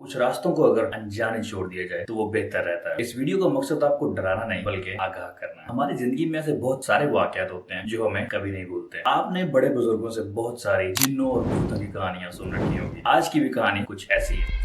कुछ रास्तों को अगर अनजाने छोड़ दिया जाए तो वो बेहतर रहता है। इस वीडियो का मकसद आपको डराना नहीं बल्कि आगाह करना है। हमारी जिंदगी में ऐसे बहुत सारे वाकयात होते हैं जो हमें कभी नहीं भूलते। आपने बड़े बुजुर्गों से बहुत सारी जिन्नों और भूतों की कहानियां सुन रखी होगी। आज की भी कहानी कुछ ऐसी है।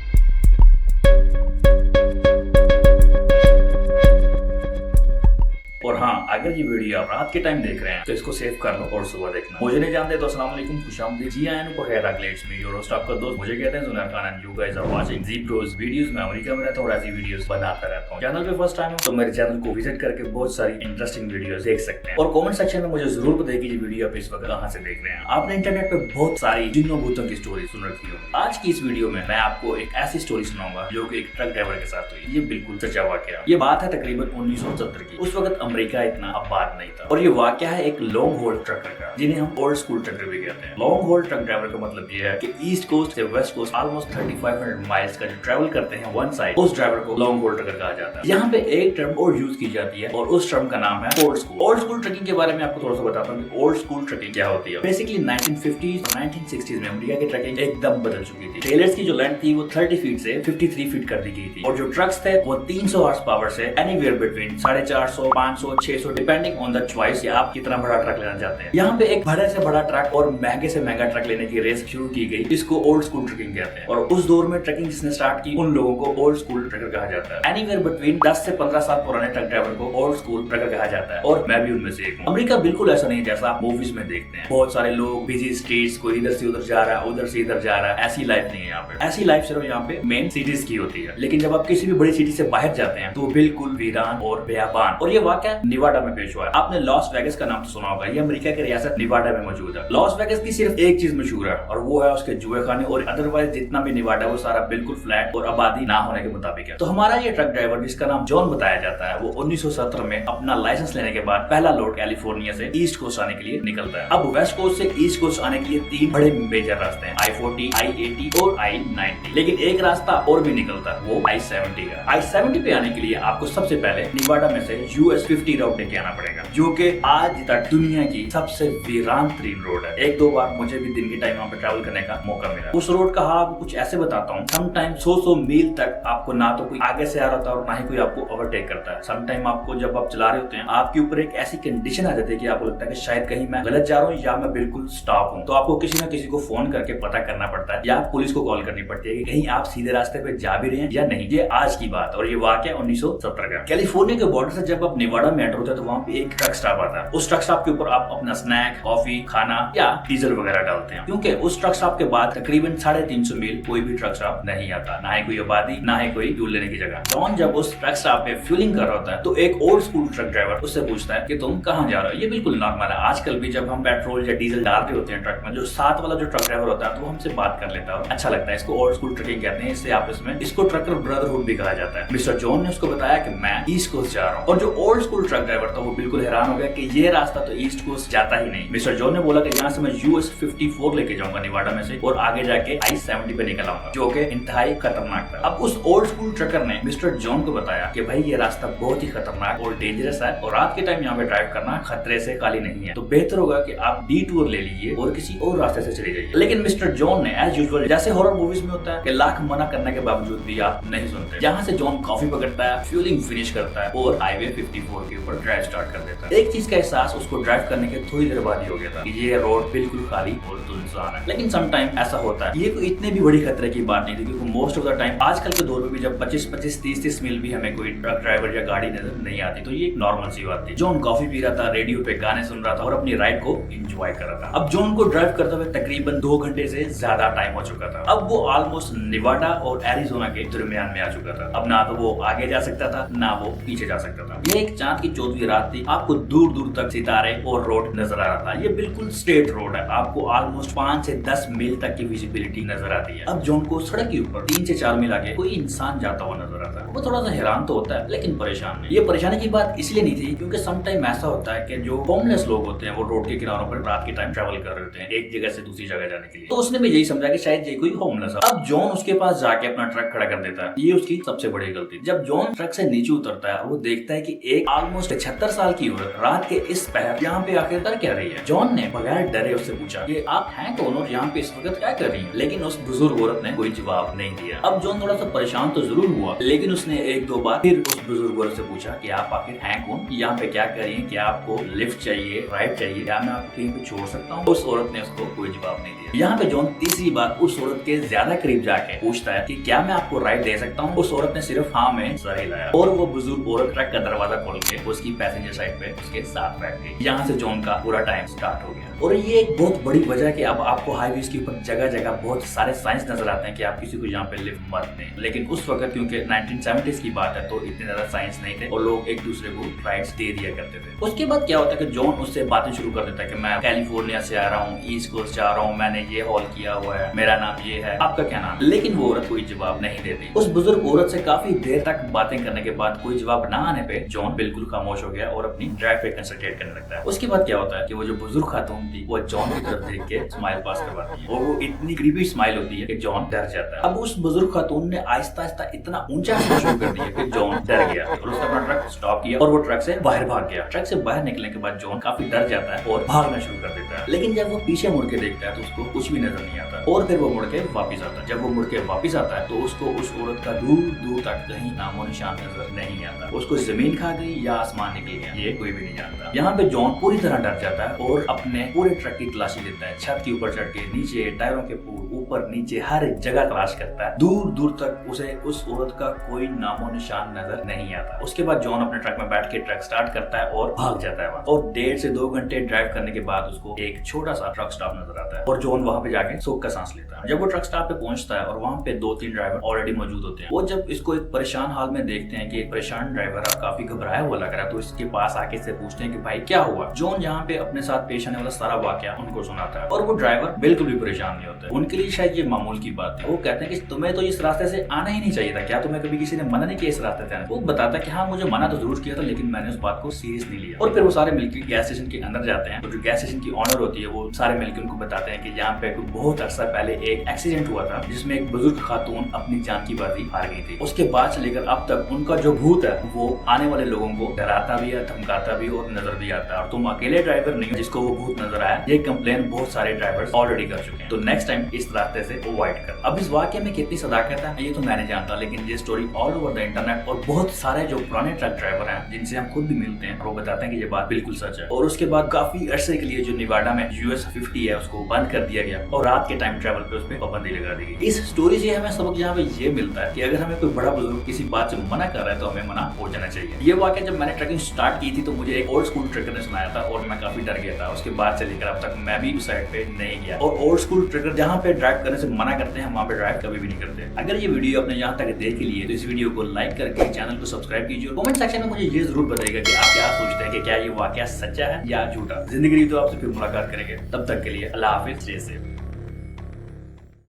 और हाँ, अगर ये वीडियो आप रात के टाइम देख रहे हैं तो इसको सेव कर लो और सुबह देखना। मुझे नहीं जानते तो अस्सलाम वालेकुम, खुशामदीद। जी आया को खैर अगलेट्स में योर होस्ट आपका दोस्त, मुझे कहते हैं Junair Khan and you guys are watching G pros videos. मैं अमेरिका में रहता हूं और ऐसी वीडियोस बनाता रहता हूं। चैनल पे फर्स्ट टाइम हो तो मेरे चैनल को विजिट करके बहुत सारी इंटरेस्टिंग वीडियोस देख सकते हैं। और कमेंट सेक्शन में मुझे जरूर बताइए कि ये वीडियो आप इस वक्त कहां से देख रहे हैं। आपने इंटरनेट पे बहुत सारी जिन्नों भूतों की स्टोरी सुन रखी होगी। आज की इस वीडियो में मैं आपको एक ऐसी स्टोरी सुनाऊंगा जो कि एक ट्रक ड्राइवर के साथ हुई। ये बिल्कुल सच्चा वाकया। ये बात है तकरीबन 1970 की। उस वक्त अमेरिका इतना आबाद नहीं था और ये वाकया है एक लॉन्ग होल ट्रकर का, जिन्हें हम ओल्ड स्कूल ट्रकर भी कहते हैं। लॉन्ग होल ट्रक ड्राइवर का मतलब ये है कि ईस्ट कोस्ट से वेस्ट कोस्ट ऑलमोस्ट 3500 माइल्स का जो ट्रैवल करते हैं वन साइड, उस ड्राइवर को लॉन्ग होल ट्रकर कहा जाता है। यहाँ पे एक टर्म और यूज की जाती है और उस टर्म का नाम है old school. Old school trucking के बारे में आपको थोड़ा सा बताता हूँ कि ओल्ड स्कूल ट्रकिंग क्या होती है। बेसिकली 1950s और 1960s में अमेरिका की ट्रकिंग एकदम बदल चुकी थी। ट्रेलर्स की जो लेंथ थी वो 30 फीट से 53 फीट कर दी गई थी और जो ट्रक्स थे वो 300 हॉर्स पावर से anywhere between 450, 500, 600 depending on the choice आप कितना बड़ा ट्रक लेना चाहते हैं। यहाँ पे एक बड़े से बड़ा ट्रक और महंगे से महंगा ट्रक लेने की रेस शुरू की गई, जिसको ओल्ड स्कूल ट्रकिंग कहते हैं। और उस दौर में ट्रकिंग जिसने स्टार्ट की उन लोगों को ओल्ड स्कूल ट्रकर कहा जाता है। एनीवेयर बिटवीन 10 से 15 साल पुराने ट्रक ड्राइवर को ओल्ड स्कूल ट्रकर कहा जाता है और मैं भी उनमें से एक हूँ। अमेरिका बिल्कुल ऐसा नहीं जैसा आप मूवीज में देखते हैं। बहुत सारे लोग बिजी स्ट्रीट्स, कोई इधर से उधर जा रहा है, उधर से इधर जा रहा है। ऐसी लाइफ नहीं है यहाँ पे। ऐसी लाइफ सिर्फ यहाँ पे मेन सिटीज की होती है। लेकिन जब आप किसी भी बड़ी सिटी से बाहर जाते हैं तो बिल्कुल वीरान और बेयाबान। और ये वाकया निवाडा में पेश हुआ है। आपने लॉस वेगस का नाम तो सुना होगा। ये अमेरिका की रियासत निवाडा में मौजूद है। लॉस वेगस की सिर्फ एक चीज मशहूर है और वो है उसके जुए खाने, और अदरवाइज जितना भी निवाडा वो सारा बिल्कुल फ्लैट और आबादी ना होने के मुताबिक है। तो हमारा ये ट्रक ड्राइवर जिसका नाम जॉन बताया जाता है वो 1917 में अपना लाइसेंस लेने के बाद पहला लोड कैलिफोर्निया से ईस्ट कोस्ट आने के लिए निकलता है। अब वेस्ट कोस्ट से ईस्ट कोस्ट आने के लिए 3 बड़े मेजर रास्ते हैं, I-40, I-80 और I-90। लेकिन एक रास्ता और भी निकलता है, वो I-70 है। I-70 पे आने के लिए आपको सबसे पहले निवाडा में से US 50 राउट लेके आना पड़ेगा, जो कि आज तक दुनिया की सबसे वीरान तरीन रोड है। एक दो बार मुझे भी दिन के टाइम वहाँ पे ट्रैवल करने का मौका मिला। उस रोड का हाल कुछ ऐसे बताता हूँ। समटाइम 100 मील तक आपको ना तो कोई आगे से आ रहा था और ना ही कोई आपको ओवरटेक करता है। समटाइम आपको जब आप चला रहे होते हैं आपके ऊपर एक ऐसी कंडीशन आ जाती है कि आपको लगता है कि शायद कहीं मैं गलत जा रहा हूँ या मैं बिल्कुल स्टॉप हूँ। तो आपको किसी न किसी को फोन करके पता करना पड़ता है या पुलिस को कॉल करनी पड़ती है कि कहीं आप सीधे रास्ते पे जा भी रहे हैं या नहीं। ये आज की बात और ये वाकया 1970 का। कैलिफोर्निया के बॉर्डर से जब आप निवाडा में एंटर होते हैं तो वहाँ पे एक ट्रक स्टॉप आता है। उस ट्रक स्टॉप के ऊपर आप अपना स्नैक, कॉफी, खाना या डीजल वगैरह डालते हैं, क्योंकि उस ट्रक स्टॉप के बाद तकरीबन 350 मील कोई भी ट्रक स्टॉप नहीं आता, ना ही कोई आबादी, ना ही कोई फ्यूल लेने की जगह। जॉन जब उस ट्रक स्टॉप पे फ्यूलिंग कर रहा होता है तो एक ओल्ड स्कूल ट्रक ड्राइवर उससे पूछता है कि तुम कहाँ जा रहे हो। ये बिल्कुल नॉर्मल है। आजकल भी जब हम पेट्रोल या डीजल डाल रहे होते हैं ट्रक में, जो साथ वाला जो ट्रक ड्राइवर होता है तो वो हमसे बात कर लेता है, अच्छा लगता है। इसको ओल्ड स्कूल ट्रकिंग कहते हैं। इससे आपस में इसको ट्रकर ब्रदरहुड भी कहा जाता है। मिस्टर जॉन ने उसको बताया कि मैं ईस्ट कोस्ट जा रहा हूँ, और जो ओल्ड स्कूल ट्रक ड्राइवर था वो बिल्कुल हैरान हो गया कि ये रास्ता तो ईस्ट कोस्ट जाता ही नहीं। मिस्टर जॉन ने बोला कि यहाँ से मैं US 54 लेके जाऊंगा निवाडा में से और आगे जाके I-70 पे निकल आऊंगा, जो कि इंतहाई खतरनाक था। अब उस ओल्ड स्कूल ट्रकर ने मिस्टर जॉन को बताया कि भाई ये रास्ता बहुत ही खतरनाक और डेंजरस है और रात के टाइम यहाँ पे ड्राइव करना खतरे से खाली नहीं है, तो बेहतर होगा कि आप डिटूर ले लीजिए और किसी और रास्ते से चले जाइए। लेकिन मिस्टर जॉन ने एज यूजुअल, जैसे हॉरर मूवीज में होता है कि लाख मना करने के बावजूद भी आप नहीं सुनते, यहाँ से जॉन कॉफी पकड़ता है, फ्यूलिंग फिनिश करता है और हाईवे 54 के ऊपर ड्राइव स्टार्ट कर देता है। एक चीज का एहसास उसको ड्राइव करने के थोड़ी देर बाद ही हो गया था कि ये रोड बिल्कुल खाली और सुनसान है। लेकिन समटाइम ऐसा होता है। ये कोई इतने भी बड़ी खतरे की बात नहीं थी, क्योंकि मोस्ट ऑफ द टाइम आजकल के दौर में भी जब 25-25, 30-30 मील भी हमें कोई ट्रक ड्राइवर या गाड़ी नजर नहीं आती, तो ये एक नॉर्मल सी बात थी। जॉन कॉफी पी रहा था, रेडियो पे गाने सुन रहा था और अपनी राइड को एंजॉय कर रहा था। अब जॉन को ड्राइव करते हुए तकरीबन 2 घंटे से ज्यादा टाइम हो चुका था। अब वो ऑलमोस्ट निवाडा और एरिजोना के दरमियान में आ चुका था। अब ना तो वो आगे जा सकता था ना वो पीछे जा सकता था। ये एक चांद की 14वीं रात थी। आपको दूर दूर तक सितारे और रोड नजर आ रहा था। ये बिल्कुल स्ट्रेट रोड है। आपको ऑलमोस्ट 5 से 10 मील तक की विजिबिलिटी नजर आती है। अब जॉन को सड़क के ऊपर 3 से 4 मील आगे कोई इंसान जाता हुआ नजर आता है। वो थोड़ा सा हैरान तो होता है लेकिन परेशान नहीं। ये परेशानी की बात इसलिए नहीं थी क्योंकि समटाइम ऐसा होता है कि जो होमलेस लोग होते हैं वो रोड के किनारों पर रात के टाइम ट्रैवल कर रहे होते हैं एक जगह से दूसरी जगह जाने के लिए। तो उसने भी यही समझा कि शायद ये कोई होमलेस है। अब जॉन उसके पास जाके अपना ट्रक खड़ा कर देता है। ये उसकी सबसे बड़ी गलती। जब जॉन ट्रक से नीचे उतरता है वो देखता है कि एक ऑलमोस्ट 70 साल की औरत रात के इस पहर यहाँ पे आकर कर क्या रही है। जॉन ने बगैर डरे उससे पूछा कि आप हैं कौन और यहाँ पे इस वक्त क्या कर रही हैं? लेकिन उस बुजुर्ग औरत ने कोई जवाब नहीं दिया। अब जॉन थोड़ा सा परेशान तो जरूर हुआ, लेकिन उसने एक दो बार फिर उस बुजुर्ग औरत से पूछा कि आप आखिर हैं कौन, यहाँ पे क्या कर रही हैं, क्या आपको लिफ्ट चाहिए, राइड चाहिए, क्या मैं आपको कहीं पे छोड़ सकता हूँ? उस औरत ने उसको कोई जवाब नहीं दिया। यहाँ पे जॉन तीसरी बार उस औरत के ज्यादा करीब जाके पूछता है कि क्या मैं आपको राइड दे सकता हूँ? उस औरत ने सिर्फ हाँ में सर हिलाया और वो बुजुर्ग औरत ट्रक का दरवाजा खोल के उसकी पैसेंजर साइड पे उसके साथ बैठ गई। यहाँ से जॉन का पूरा टाइम स्टार्ट हो गया। और ये एक बहुत बड़ी वजह है कि अब आपको हाईवेज के ऊपर जगह जगह बहुत सारे साइंस नजर आते हैं कि आप किसी को यहाँ पे लिफ्ट मत दें। लेकिन उस वक्त क्योंकि 1970s की बात है तो इतने ज्यादा साइंस नहीं थे और लोग एक दूसरे को राइड्स दे दिया करते थे। उसके बाद क्या होता है कि जॉन उससे बातें शुरू कर देता है कि मैं कैलिफोर्निया से आ रहा हूँ, ईस्ट कोस्ट जा रहा हूँ, मैंने ये हॉल किया हुआ है, मेरा नाम ये है, आपका क्या नाम? लेकिन वो औरत कोई जवाब नहीं देती। उस बुजुर्ग औरत से काफी देर तक बातें करने के बाद कोई जवाब न आने पे जॉन बिल्कुल खामोश हो गया और अपनी ड्राइव पे कंसंट्रेट करने लगता है। उसके बाद क्या होता है कि वो जो बुजुर्ग खातून थी वो जॉन की तरफ देख के स्माइल पास करवाती है और वो इतनी क्रीपी स्माइल होती है कि जॉन डर जाता है। अब उस बुजुर्ग खातून ने आहिस्ता आहिस्ता इतना ऊंचा हंसना शुरू कर दिया कि जॉन डर गया और उसने अपना ट्रक स्टॉप किया और वो ट्रक से बाहर भाग गया। ट्रक से बाहर निकलने के बाद जॉन काफी डर जाता है और भागना शुरू कर देता है। लेकिन जब वो पीछे मुड़ के देखता है तो उसको कुछ भी नजर नहीं आता और फिर वो मुड़ के वापिस आता है। जब वो मुड़ के वापिस आता है तो उसको उस औरत का दूर दूर तक कहीं नामो निशान नजर नहीं आता। उसको जमीन खा गई या आसमान निकल गया, ये कोई भी नहीं जानता। यहाँ पे जॉन पूरी तरह डर जाता है और अपने पूरे ट्रक की तलाशी लेता है। छत के ऊपर चढ़ के, नीचे टायरों के ऊपर नीचे हर जगह तलाश करता है। दूर दूर तक उसे उस औरत का कोई नामो निशान नजर नहीं आता। उसके बाद जॉन अपने ट्रक में बैठ के ट्रक स्टार्ट करता है और भाग जाता है वहाँ। और 1.5 से 2 घंटे ड्राइव करने के बाद उसको एक छोटा सा ट्रक स्टॉप नजर आता है और जॉन वहाँ पे जाके सुख का सांस लेता है। जब वो ट्रक स्टॉप पे पहुंचता है और वहाँ पे 2-3 ड्राइवर ऑलरेडी मौजूद होते हैं, वो जब इसको एक परेशान हाल में देखते हैं कि एक परेशान ड्राइवर अब काफी घबराया हुआ लग रहा है, तो इसके पास आके से पूछते हैं कि भाई क्या हुआ। जॉन यहाँ पे अपने साथ पेश आने वाला सारा वाकया उनको सुनाता है और वो ड्राइवर बिल्कुल भी परेशान नहीं होता। उनके लिए शायद ये मामूल की बात है। वो कहते हैं कि तुम्हें तो इस रास्ते से आना ही नहीं चाहिए था, क्या तुम्हें कभी किसी ने मना नहीं किया इस रास्ते से आने? वो बताता है कि हाँ मुझे मना तो जरूर किया था लेकिन मैंने उस बात को सीरियस नहीं लिया। और फिर वो सारे मिलकर गैस स्टेशन के अंदर जाते हैं और जो गैस स्टेशन की ऑनर होती है वो सारे मिलकर उनको बताते हैं कि यहाँ पे बहुत अर्सा पहले एक एक्सीडेंट हुआ था जिसमें एक बुजुर्ग खातून अपनी जान की बाजी हार गई थी। उसके बाद से लेकर अब तक उनका जो भूत है वो आने वाले लोगों को डराता भी है, धमकाता भी और नजर भी आता है। और तुम अकेले ड्राइवर नहीं जिसको वो भूत नजर आया, ये कंप्लेन बहुत सारे ड्राइवर्स ऑलरेडी कर चुके हैं। तो नेक्स्ट टाइम इस रास्ते से अवॉइड कर। अब इस वाक्य में कितनी सदाकत है ये तो मैं नहीं जानता, लेकिन ये story all over the internet और बहुत सारे जो पुराने ट्रक ड्राइवर हैं जिनसे हम खुद भी मिलते हैं वो बताते हैं कि ये बात बिल्कुल सच है। और उसके बाद काफी अरसे के लिए जो निवाडा में US 50 है उसको बंद कर दिया गया और रात के टाइम ट्रेवल पे उस पर पाबंदी लगा दी गई। इस स्टोरी से हमें सबक यहाँ पे ये मिलता है कि अगर हमें कोई बड़ा बुजुर्ग किसी बात से मना कर रहा है तो हमें मना हो जाना चाहिए। ये वाकया जब मैंने ट्रैकिंग स्टार्ट की थी तो मुझे एक ओल्ड स्कूल ट्रैकर ने सुनाया था और मैं काफी डर गया था। उसके बाद से लेकर अब तक मैं भी उस साइड पे नहीं गया और ओल्ड स्कूल ट्रैकर जहाँ पे ड्राइव करने से मना करते हैं वहाँ पे ड्राइव कभी भी नहीं करते। अगर ये वीडियो आपने यहाँ तक देख ली है तो इस वीडियो को लाइक करके चैनल को सब्सक्राइब कीजिए और कमेंट सेक्शन में मुझे ये जरूर बताइएगा कि आप क्या सोचते हैं कि क्या ये वाकया सच्चा है या झूठा। जिंदगी तो आपसे फिर मुलाकात करेंगे, तब तक के लिए अल्लाह हाफिज। जय सेफ।